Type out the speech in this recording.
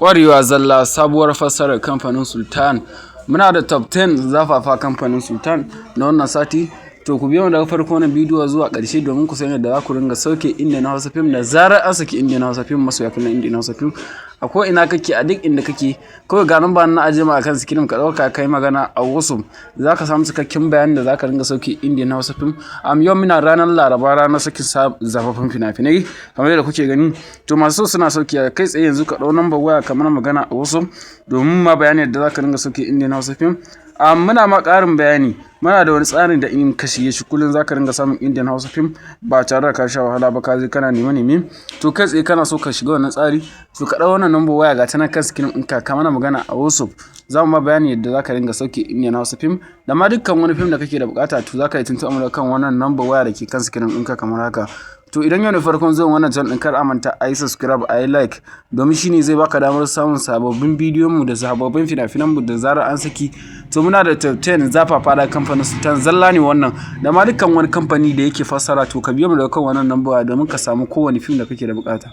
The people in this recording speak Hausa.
Kwarewa Zalla sabuwar fasarar kamfanin Sultan. Muna da top 10 zafafa kamfanin Sultan na wannan sati. To ku biyo mu daga farko wannan bidiyo zuwa ƙarshe domin ku san yadda za ku ringa sauke Indian Hausa film da zarar an saki Indian Hausa film masoya kallon Indian Hausa film. A ko ina kake a duk inda kake kawai ga nan ba na aje ma akan screen ka dauka kai magana a wasu zaka samu cikakken bayanin da zaka ringa sauke Indian Hausa film. Yau muna ranar Laraba ranar sakin zafafan fina-finai kamar yadda kuke gani. To masu suna sauke kai tsaye yanzu ka dau number waya kamar magana a wasu domin ma bayanin da zaka ringa sauke Indian Hausa film. Muna ma ƙarin bayani muna da wani tsarin da in ka shige shi kullum zaka ringa samun Indian Hausa film ba tare da ka sha wahala ba ka je kana neme to kai tsaye kana so ka shiga wannan tsari to ka dau wannan number waya ga ta nan kan screen ɗinka ka mana magana a WhatsApp za mu ma bayani yadda zaka ringa sauke Indian Hausa film da ma dukkan wani film da kake da bukata to zaka yi tuntuɓa mu kan wannan number waya da ke kan screen ɗinka kamar haka. To idan yau ne farkon zuwan wannan channel din kar a manta a yi subscribe a yi like domin shine zai baka damar samun sababbin bidiyon mu da sababbin fina-finan mu da zarar an saki. To muna da top 10 zafafa da kamfanin Sultan Zalla ne wannan da ma dukkan wani kamfani da yake fassara to ka biyo mu daga kan wannan number domin ka samu kowane film da kake da bukata.